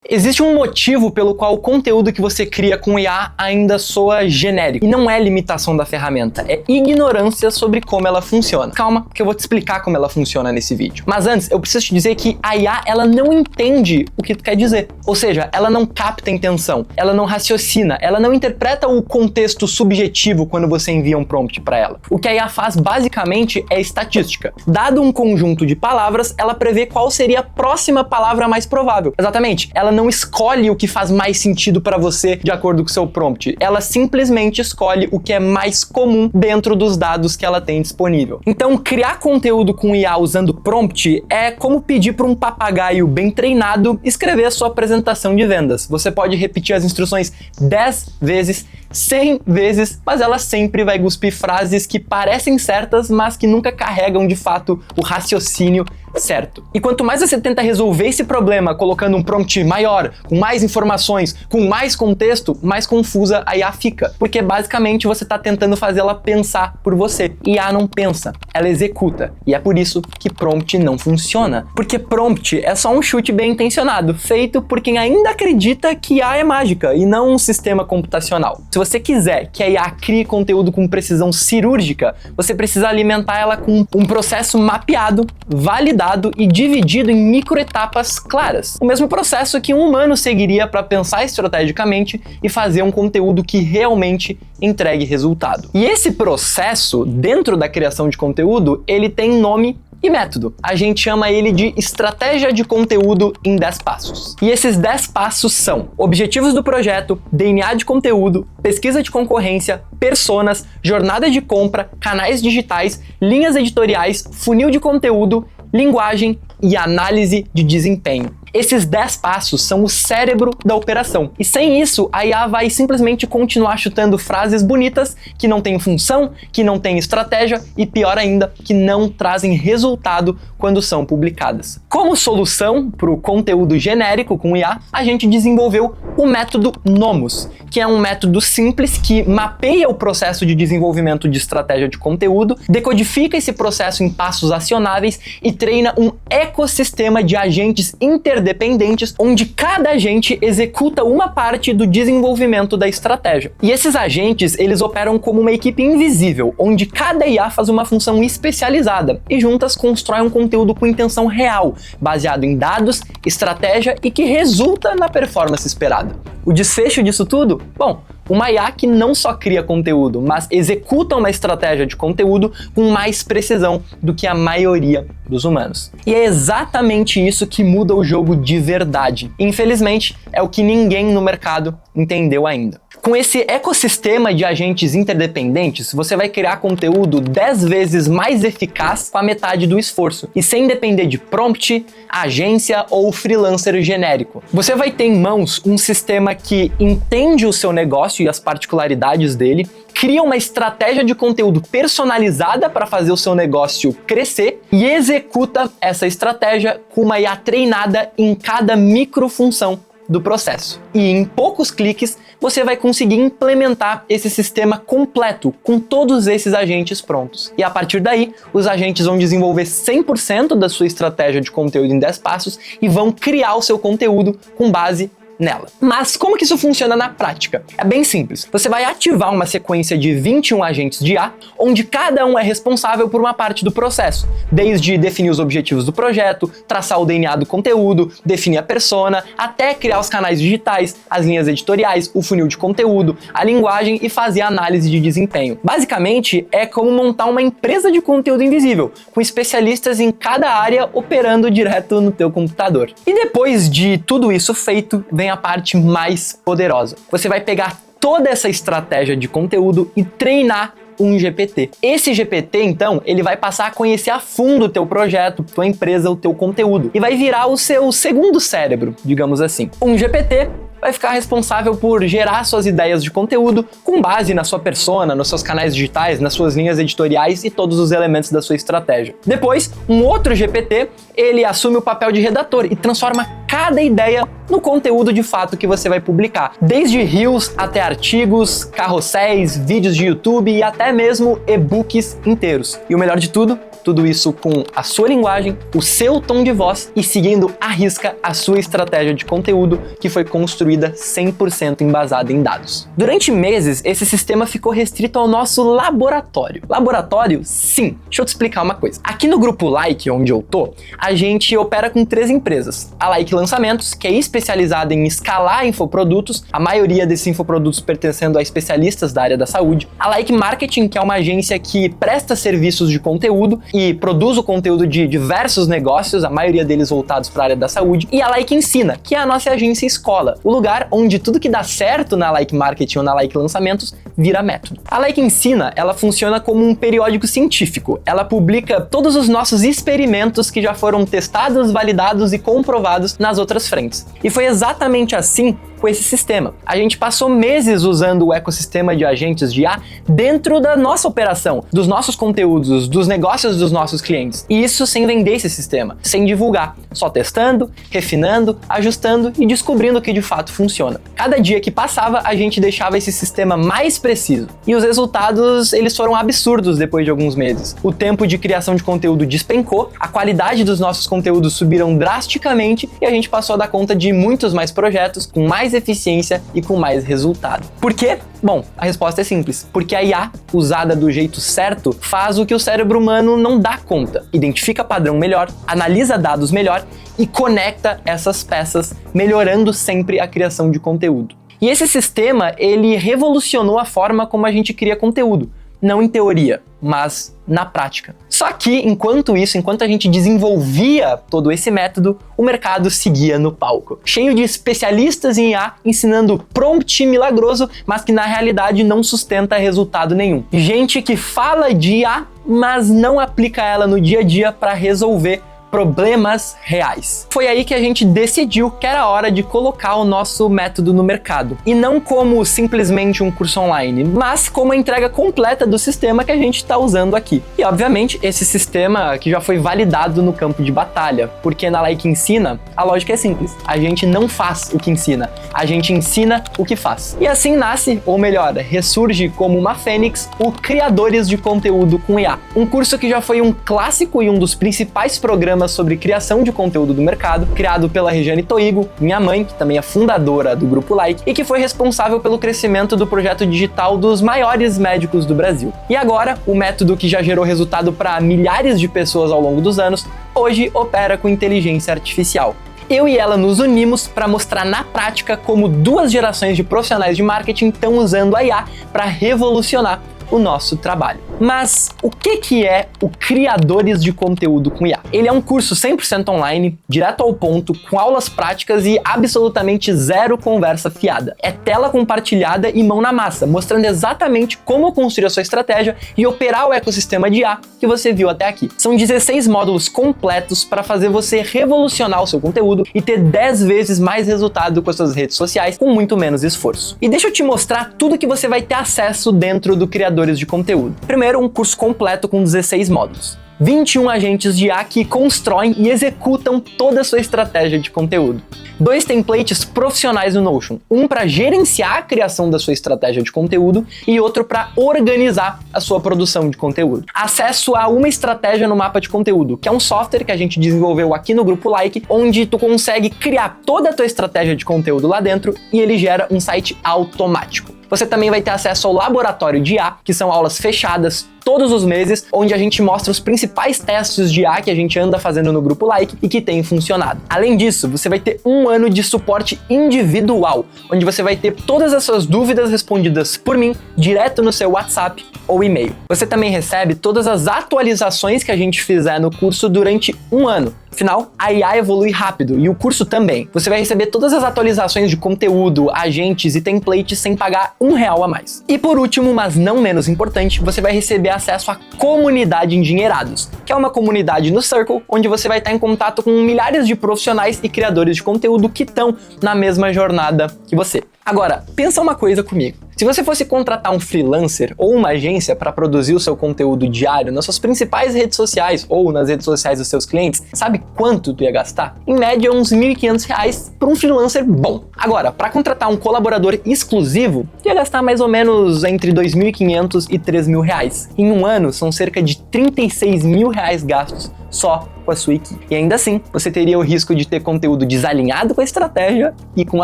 Existe um motivo pelo qual o conteúdo que você cria com IA ainda soa genérico. E não é limitação da ferramenta, é ignorância sobre como ela funciona. Calma, que eu vou te explicar como ela funciona nesse vídeo. Mas antes, eu preciso te dizer que a IA, ela não entende o que tu quer dizer. Ou seja, ela não capta a intenção, ela não raciocina, ela não interpreta o contexto subjetivo quando você envia um prompt para ela. O que a IA faz, basicamente, é estatística. Dado um conjunto de palavras, ela prevê qual seria a próxima palavra mais provável. Exatamente, ela não escolhe o que faz mais sentido para você de acordo com o seu prompt. Ela simplesmente escolhe o que é mais comum dentro dos dados que ela tem disponível. Então, criar conteúdo com IA usando prompt é como pedir para um papagaio bem treinado escrever a sua apresentação de vendas. Você pode repetir as instruções 10 vezes, 100 vezes, mas ela sempre vai cuspir frases que parecem certas, mas que nunca carregam de fato o raciocínio certo. E quanto mais você tenta resolver esse problema colocando um prompt maior, com mais informações, com mais contexto, mais confusa a IA fica. Porque basicamente você está tentando fazê-la pensar por você. IA não pensa, ela executa. E é por isso que prompt não funciona. Porque prompt é só um chute bem intencionado, feito por quem ainda acredita que IA é mágica e não um sistema computacional. Se você quiser que a IA crie conteúdo com precisão cirúrgica, você precisa alimentar ela com um processo mapeado, validado e dividido em microetapas claras. O mesmo processo que um humano seguiria para pensar estrategicamente e fazer um conteúdo que realmente entregue resultado. E esse processo, dentro da criação de conteúdo, ele tem nome e método. A gente chama ele de estratégia de conteúdo em 10 passos. E esses 10 passos são objetivos do projeto, DNA de conteúdo, pesquisa de concorrência, personas, jornada de compra, canais digitais, linhas editoriais, funil de conteúdo, linguagem e análise de desempenho. Esses 10 passos são o cérebro da operação. E sem isso, a IA vai simplesmente continuar chutando frases bonitas que não têm função, que não têm estratégia e, pior ainda, que não trazem resultado quando são publicadas. Como solução para o conteúdo genérico com IA, a gente desenvolveu o método Nomos, que é um método simples que mapeia o processo de desenvolvimento de estratégia de conteúdo, decodifica esse processo em passos acionáveis e treina um ecossistema de agentes interdependentes, onde cada agente executa uma parte do desenvolvimento da estratégia. E esses agentes, eles operam como uma equipe invisível, onde cada IA faz uma função especializada e juntas constroem um conteúdo com intenção real, baseado em dados, estratégia e que resulta na performance esperada. O desfecho disso tudo? Bom, uma IA que não só cria conteúdo, mas executa uma estratégia de conteúdo com mais precisão do que a maioria dos humanos. E é exatamente isso que muda o jogo de verdade. Infelizmente, é o que ninguém no mercado entendeu ainda. Com esse ecossistema de agentes interdependentes, você vai criar conteúdo 10 vezes mais eficaz com a metade do esforço, e sem depender de prompt, agência ou freelancer genérico. Você vai ter em mãos um sistema que entende o seu negócio e as particularidades dele, cria uma estratégia de conteúdo personalizada para fazer o seu negócio crescer e executa essa estratégia com uma IA treinada em cada microfunção do processo. E em poucos cliques você vai conseguir implementar esse sistema completo com todos esses agentes prontos. E a partir daí, os agentes vão desenvolver 100% da sua estratégia de conteúdo em 10 passos e vão criar o seu conteúdo com base nela. Mas como que isso funciona na prática? É bem simples. Você vai ativar uma sequência de 21 agentes de IA, onde cada um é responsável por uma parte do processo, desde definir os objetivos do projeto, traçar o DNA do conteúdo, definir a persona, até criar os canais digitais, as linhas editoriais, o funil de conteúdo, a linguagem e fazer a análise de desempenho. Basicamente, é como montar uma empresa de conteúdo invisível, com especialistas em cada área operando direto no teu computador. E depois de tudo isso feito, vem a parte mais poderosa. Você vai pegar toda essa estratégia de conteúdo e treinar um GPT. Esse GPT, então, ele vai passar a conhecer a fundo o teu projeto, tua empresa, o teu conteúdo e vai virar o seu segundo cérebro, digamos assim. Um GPT vai ficar responsável por gerar suas ideias de conteúdo com base na sua persona, nos seus canais digitais, nas suas linhas editoriais e todos os elementos da sua estratégia. Depois, um outro GPT, ele assume o papel de redator e transforma cada ideia no conteúdo de fato que você vai publicar. Desde reels até artigos, carrosséis, vídeos de YouTube e até mesmo e-books inteiros. E o melhor de tudo isso com a sua linguagem, o seu tom de voz e seguindo à risca a sua estratégia de conteúdo que foi construída 100% embasada em dados. Durante meses, esse sistema ficou restrito ao nosso laboratório. Laboratório? Sim. Deixa eu te explicar uma coisa. Aqui no grupo Like, onde eu tô, a gente opera com 3 empresas. A Like Lançamentos, que é especializada em escalar infoprodutos, a maioria desses infoprodutos pertencendo a especialistas da área da saúde. A Like Marketing, que é uma agência que presta serviços de conteúdo e produz o conteúdo de diversos negócios, a maioria deles voltados para a área da saúde. E a Like Ensina, que é a nossa agência escola, o lugar onde tudo que dá certo na Like Marketing ou na Like Lançamentos vira método. A Like Ensina, ela funciona como um periódico científico. Ela publica todos os nossos experimentos que já foram testados, validados e comprovados nas outras frentes. E foi exatamente assim com esse sistema. A gente passou meses usando o ecossistema de agentes de IA dentro da nossa operação, dos nossos conteúdos, dos negócios dos nossos clientes. E isso sem vender esse sistema, sem divulgar, só testando, refinando, ajustando e descobrindo o que de fato funciona. Cada dia que passava, a gente deixava esse sistema mais preciso. E os resultados, eles foram absurdos depois de alguns meses. O tempo de criação de conteúdo despencou, a qualidade dos nossos conteúdos subiram drasticamente e a gente passou a dar conta de muitos mais projetos, com mais eficiência e com mais resultado. Por quê? Bom, a resposta é simples. Porque a IA, usada do jeito certo, faz o que o cérebro humano não dá conta. Identifica padrão melhor, analisa dados melhor e conecta essas peças, melhorando sempre a criação de conteúdo. E esse sistema, ele revolucionou a forma como a gente cria conteúdo. Não em teoria, mas na prática. Só que, enquanto a gente desenvolvia todo esse método, o mercado seguia no palco. Cheio de especialistas em IA ensinando prompt milagroso, mas que na realidade não sustenta resultado nenhum. Gente que fala de IA, mas não aplica ela no dia a dia para resolver problemas reais. Foi aí que a gente decidiu que era hora de colocar o nosso método no mercado. E não como simplesmente um curso online, mas como a entrega completa do sistema que a gente está usando aqui. E obviamente esse sistema que já foi validado no campo de batalha, porque na Like Ensina, a lógica é simples. A gente não faz o que ensina, a gente ensina o que faz. E assim nasce, ou melhor, ressurge como uma fênix, o Criadores de Conteúdo com IA. Um curso que já foi um clássico e um dos principais programas sobre criação de conteúdo do mercado, criado pela Regiane Toigo, minha mãe, que também é fundadora do Grupo Like, e que foi responsável pelo crescimento do projeto digital dos maiores médicos do Brasil. E agora, o método que já gerou resultado para milhares de pessoas ao longo dos anos, hoje opera com inteligência artificial. Eu e ela nos unimos para mostrar na prática como 2 gerações de profissionais de marketing estão usando a IA para revolucionar o nosso trabalho. Mas o que é o Criadores de Conteúdo com IA? Ele é um curso 100% online, direto ao ponto, com aulas práticas e absolutamente zero conversa fiada. É tela compartilhada e mão na massa, mostrando exatamente como construir a sua estratégia e operar o ecossistema de IA que você viu até aqui. São 16 módulos completos para fazer você revolucionar o seu conteúdo e ter 10 vezes mais resultado com as suas redes sociais com muito menos esforço. E deixa eu te mostrar tudo que você vai ter acesso dentro do Criadores de Conteúdo. Primeiro, um curso completo com 16 módulos. 21 agentes de IA que constroem e executam toda a sua estratégia de conteúdo. 2 templates profissionais no Notion, um para gerenciar a criação da sua estratégia de conteúdo e outro para organizar a sua produção de conteúdo. Acesso a uma estratégia no mapa de conteúdo, que é um software que a gente desenvolveu aqui no Grupo Like, onde tu consegue criar toda a tua estratégia de conteúdo lá dentro e ele gera um site automático. Você também vai ter acesso ao laboratório de IA, que são aulas fechadas todos os meses, onde a gente mostra os principais testes de IA que a gente anda fazendo no Grupo Like e que tem funcionado. Além disso, você vai ter 1 ano de suporte individual, onde você vai ter todas as suas dúvidas respondidas por mim, direto no seu WhatsApp ou e-mail. Você também recebe todas as atualizações que a gente fizer no curso durante 1 ano. Afinal, a IA evolui rápido e o curso também. Você vai receber todas as atualizações de conteúdo, agentes e templates sem pagar R$1 a mais. E por último, mas não menos importante, você vai receber acesso à comunidade Engenheirados, que é uma comunidade no Circle, onde você vai estar em contato com milhares de profissionais e criadores de conteúdo que estão na mesma jornada que você. Agora, pensa uma coisa comigo. Se você fosse contratar um freelancer ou uma agência para produzir o seu conteúdo diário nas suas principais redes sociais ou nas redes sociais dos seus clientes, sabe quanto tu ia gastar? Em média, uns R$ 1.500 por um freelancer bom. Agora, para contratar um colaborador exclusivo, tu ia gastar mais ou menos entre R$ 2.500 e R$ 3.000. Em um ano, são cerca de R$ 36.000 gastos só com a sua equipe. E ainda assim, você teria o risco de ter conteúdo desalinhado com a estratégia e com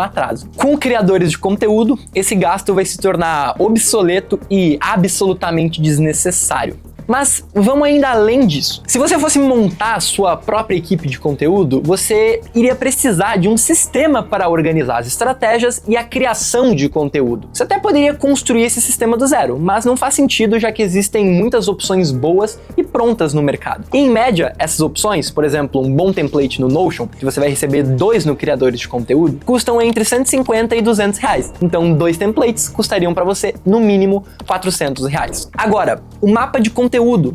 atraso. Com criadores de conteúdo, esse gasto vai se tornar obsoleto e absolutamente desnecessário. Mas vamos ainda além disso. Se você fosse montar a sua própria equipe de conteúdo, você iria precisar de um sistema para organizar as estratégias e a criação de conteúdo. Você até poderia construir esse sistema do zero, mas não faz sentido, já que existem muitas opções boas e prontas no mercado. E, em média, essas opções, por exemplo, um bom template no Notion, que você vai receber 2 no criadores de conteúdo, custam entre 150 e 200 reais. Então, 2 templates custariam para você, no mínimo, 400 reais. Agora, o mapa de conteúdo,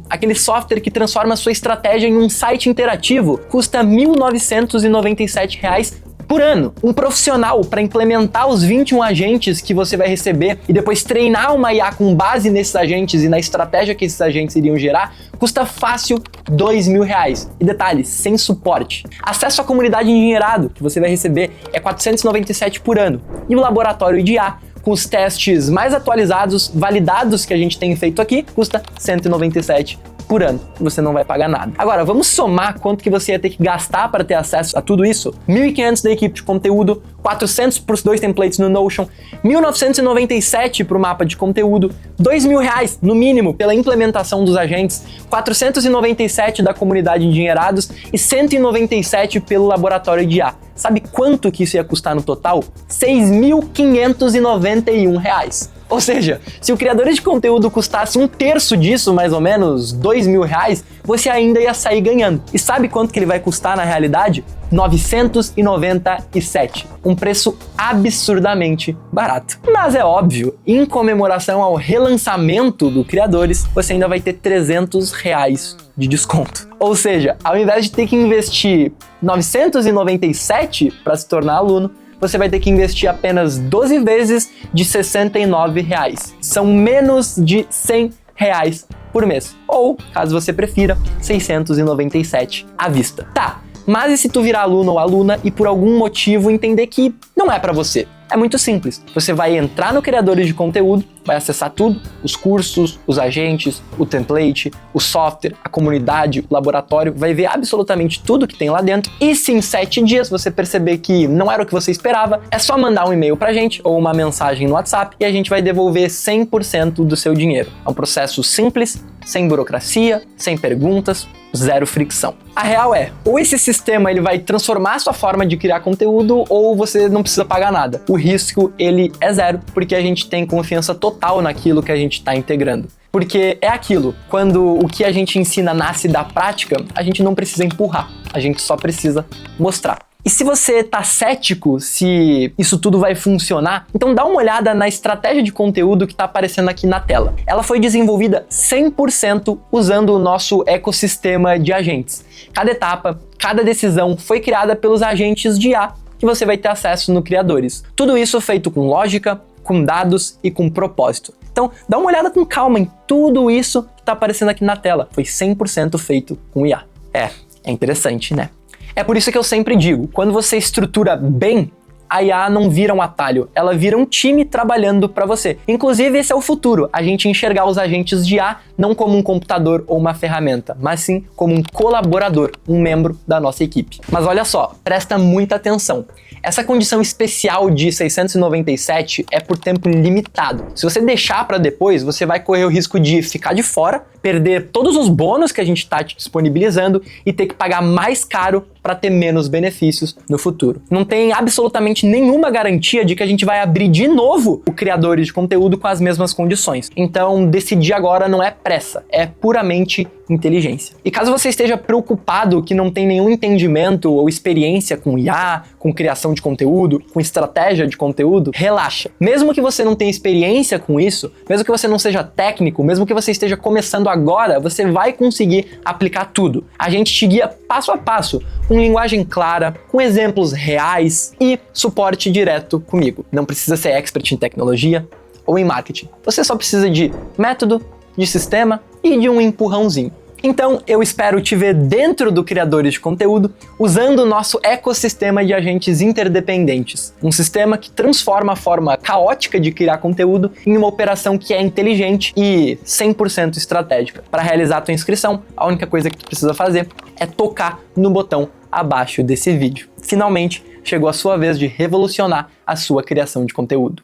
aquele software que transforma a sua estratégia em um site interativo, custa R$ 1.997 por ano. Um profissional para implementar os 21 agentes que você vai receber e depois treinar uma IA com base nesses agentes e na estratégia que esses agentes iriam gerar, custa fácil R$ 2.000. E detalhe, sem suporte. Acesso à comunidade endinheirado que você vai receber é R$ 497 por ano. E o laboratório de IA, com os testes mais atualizados, validados que a gente tem feito aqui, custa R$ 197 por ano. Você não vai pagar nada. Agora, vamos somar quanto que você ia ter que gastar para ter acesso a tudo isso? R$ 1.500 da equipe de conteúdo, 400 por 2 templates no Notion, R$ 1.997 para o mapa de conteúdo, R$ 2.000 no mínimo pela implementação dos agentes, 497 da comunidade endinheirados e 197 pelo laboratório de IA. Sabe quanto que isso ia custar no total? R$ 6.591. Ou seja, se o criador de conteúdo custasse 1/3 disso, mais ou menos, R$ 2.000, você ainda ia sair ganhando. E sabe quanto que ele vai custar na realidade? R$ 997. Um preço absurdamente barato. Mas é óbvio, em comemoração ao relançamento do Criadores, você ainda vai ter R$ 300 de desconto. Ou seja, ao invés de ter que investir 997 para se tornar aluno, você vai ter que investir apenas 12 vezes de R$ 69. São menos de R$ 100 por mês. Ou, caso você prefira, 697 à vista. Tá, mas e se tu virar aluno ou aluna e por algum motivo entender que não é para você? É muito simples. Você vai entrar no Criadores de Conteúdo, vai acessar tudo, os cursos, os agentes, o template, o software, a comunidade, o laboratório, vai ver absolutamente tudo que tem lá dentro. E se em 7 dias você perceber que não era o que você esperava, é só mandar um e-mail pra gente ou uma mensagem no WhatsApp e a gente vai devolver 100% do seu dinheiro. É um processo simples, sem burocracia, sem perguntas, zero fricção. A real é, ou esse sistema ele vai transformar a sua forma de criar conteúdo ou você não precisa pagar nada. O risco, ele é zero, porque a gente tem confiança total naquilo que a gente está integrando. Porque é aquilo, quando o que a gente ensina nasce da prática, a gente não precisa empurrar, a gente só precisa mostrar. E se você tá cético se isso tudo vai funcionar, então dá uma olhada na estratégia de conteúdo que tá aparecendo aqui na tela. Ela foi desenvolvida 100% usando o nosso ecossistema de agentes. Cada etapa, cada decisão foi criada pelos agentes de IA que você vai ter acesso no Criadores. Tudo isso feito com lógica, com dados e com propósito. Então, dá uma olhada com calma em tudo isso que tá aparecendo aqui na tela. Foi 100% feito com IA. É interessante, né? É por isso que eu sempre digo, quando você estrutura bem, a IA não vira um atalho, ela vira um time trabalhando para você. Inclusive, esse é o futuro, a gente enxergar os agentes de IA não como um computador ou uma ferramenta, mas sim como um colaborador, um membro da nossa equipe. Mas olha só, presta muita atenção. Essa condição especial de 697 é por tempo limitado. Se você deixar para depois, você vai correr o risco de ficar de fora, perder todos os bônus que a gente está te disponibilizando e ter que pagar mais caro para ter menos benefícios no futuro. Não tem absolutamente nenhuma garantia de que a gente vai abrir de novo o Criadores de Conteúdo com as mesmas condições. Então, decidir agora não é pressa, é puramente inteligência. E caso você esteja preocupado que não tem nenhum entendimento ou experiência com IA, com criação de conteúdo, com estratégia de conteúdo, relaxa. Mesmo que você não tenha experiência com isso, mesmo que você não seja técnico, mesmo que você esteja começando agora, você vai conseguir aplicar tudo. A gente te guia passo a passo, com linguagem clara, com exemplos reais e suporte direto comigo. Não precisa ser expert em tecnologia, ou em marketing. Você só precisa de método, de sistema e de um empurrãozinho. Então, eu espero te ver dentro do Criadores de Conteúdo, usando o nosso ecossistema de agentes interdependentes. Um sistema que transforma a forma caótica de criar conteúdo em uma operação que é inteligente e 100% estratégica. Para realizar a tua inscrição, a única coisa que tu precisa fazer é tocar no botão abaixo desse vídeo. Finalmente, chegou a sua vez de revolucionar a sua criação de conteúdo.